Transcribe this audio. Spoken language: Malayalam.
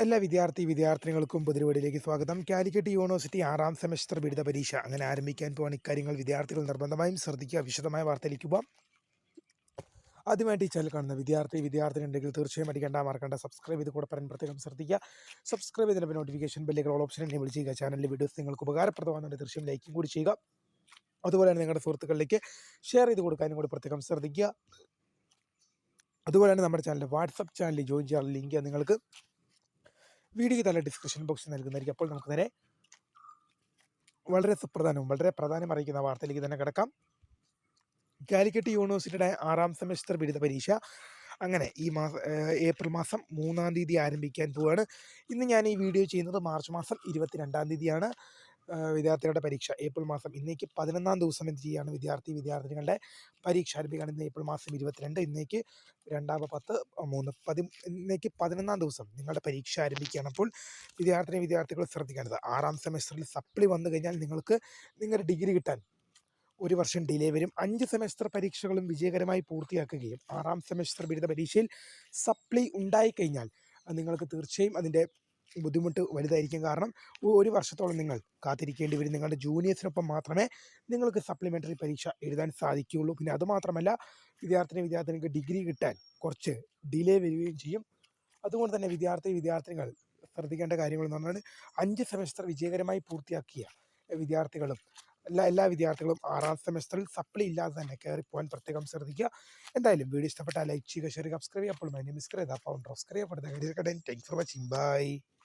എല്ലാ വിദ്യാർത്ഥിനികൾക്കും പുതിരുവീടിലേക്ക് സ്വാഗതം. കാലിക്കറ്റ് യൂണിവേഴ്സിറ്റി 6ാം സെമസ്റ്റർ ബിരുദ പരീക്ഷ അങ്ങനെ ആരംഭിക്കാൻ പോവാണ്. ഇക്കാര്യങ്ങൾ വിദ്യാർത്ഥികൾ നിർബന്ധമായും ശ്രദ്ധിക്കുക. വിശദമായ വാർത്തയിലേക്ക് പോകാം. ആദ്യമായിട്ട് ഈ ചാനൽ കാണുന്ന വിദ്യാർത്ഥിനി ഉണ്ടെങ്കിൽ തീർച്ചയായും അടിക്കേണ്ട മറക്കേണ്ട സബ്സ്ക്രൈബ് ചെയ്ത് കൂടെ പറയാൻ പ്രത്യേകം ശ്രദ്ധിക്കുക. സബ്സ്ക്രൈബ് ചെയ്തതിന് നോട്ടിഫിക്കേഷൻ ബെല്ലുകൾ ഓൾ ഓപ്ഷൻ എനേബിൾ ചെയ്യുക. ചാനലിലെ വീഡിയോസ് നിങ്ങൾക്ക് ഉപകാരപ്രദമാകുന്നുണ്ട് തീർച്ചയായും ലൈക്കും കൂടി ചെയ്യുക. അതുപോലെ തന്നെ നിങ്ങളുടെ സുഹൃത്തുക്കളിലേക്ക് ഷെയർ ചെയ്ത് കൊടുക്കാനും കൂടി പ്രത്യേകം ശ്രദ്ധിക്കുക. അതുപോലെ തന്നെ നമ്മുടെ ചാനൽ വാട്സപ്പ് ചാനലിൽ ജോയിൻ ചെയ്യാനുള്ള ലിങ്ക് നിങ്ങൾക്ക് വീഡിയോ താഴെ ഡിസ്ക്രിപ്ഷൻ ബോക്സിൽ നൽകുന്നതായിരിക്കും. അപ്പോൾ നമുക്ക് നേരെ വളരെ പ്രാധാന്യം അറിയിക്കുന്ന വാർത്തയിലേക്ക് തന്നെ കിടക്കാം. കാലിക്കറ്റ് യൂണിവേഴ്സിറ്റിയുടെ 6ാം സെമസ്റ്റർ ബിരുദ പരീക്ഷ അങ്ങനെ ഈ ഏപ്രിൽ മാസം 3-ാം തീയതി ആരംഭിക്കാൻ പോവുകയാണ്. ഇന്ന് ഞാൻ ഈ വീഡിയോ ചെയ്യുന്നത് മാർച്ച് മാസം 22-ാം തീയതിയാണ് വിദ്യാർത്ഥികളുടെ പരീക്ഷ. ഏപ്രിൽ മാസം ഇന്നേക്ക് 11ാം ദിവസം എന്ത് ചെയ്യുകയാണ് വിദ്യാർത്ഥിനികളുടെ പരീക്ഷ ആരംഭിക്കുകയാണ്. ഇന്ന് ഏപ്രിൽ മാസം 22, ഇന്നേക്ക് 2-10-3 ഇന്നേക്ക് 11ാം ദിവസം നിങ്ങളുടെ പരീക്ഷ ആരംഭിക്കുകയാണ്. അപ്പോൾ വിദ്യാർത്ഥികൾ ശ്രദ്ധിക്കേണ്ടത് 6ാം സെമസ്റ്ററിൽ സപ്ലി വന്നു കഴിഞ്ഞാൽ നിങ്ങൾക്ക് നിങ്ങളുടെ ഡിഗ്രി കിട്ടാൻ ഒരു വർഷം ഡിലേ വരും. 5 സെമസ്റ്റർ പരീക്ഷകളും വിജയകരമായി പൂർത്തിയാക്കുകയും 6ാം സെമസ്റ്റർ ബിരുദ പരീക്ഷയിൽ സപ്ലി ഉണ്ടായിക്കഴിഞ്ഞാൽ നിങ്ങൾക്ക് തീർച്ചയായും അതിൻ്റെ ബുദ്ധിമുട്ട് വലുതായിരിക്കും. കാരണം ഒരു വർഷത്തോളം നിങ്ങൾ കാത്തിരിക്കേണ്ടി വരും. നിങ്ങളുടെ ജൂനിയേഴ്സിനൊപ്പം മാത്രമേ നിങ്ങൾക്ക് സപ്ലിമെൻ്ററി പരീക്ഷ എഴുതാൻ സാധിക്കുകയുള്ളൂ. പിന്നെ അതുമാത്രമല്ല വിദ്യാർത്ഥിനിക്ക് ഡിഗ്രി കിട്ടാൻ കുറച്ച് ഡിലേ വരികയും ചെയ്യും. അതുകൊണ്ട് തന്നെ വിദ്യാർത്ഥിനികൾ ശ്രദ്ധിക്കേണ്ട കാര്യങ്ങൾ എന്ന് പറഞ്ഞാൽ 5 സെമസ്റ്റർ വിജയകരമായി പൂർത്തിയാക്കിയ വിദ്യാർത്ഥികളും എല്ലാ വിദ്യാർത്ഥികളും 6ാം സെമസ്റ്ററിൽ സപ്ലി ഇല്ലാതെ തന്നെ കയറിപ്പോകാൻ പ്രത്യേകം ശ്രദ്ധിക്കുക. എന്തായാലും വീഡിയോ ഇഷ്ടപ്പെട്ടാൽ ലൈക്ക് ചെയ്യുക, ഷെയർ ചെയ്യുക, സബ്സ്ക്രൈബ് ചെയ്യുക. അപ്പോൾ my name is Kretha, founder of Skreya for the career guidance. Thanks for watching. By.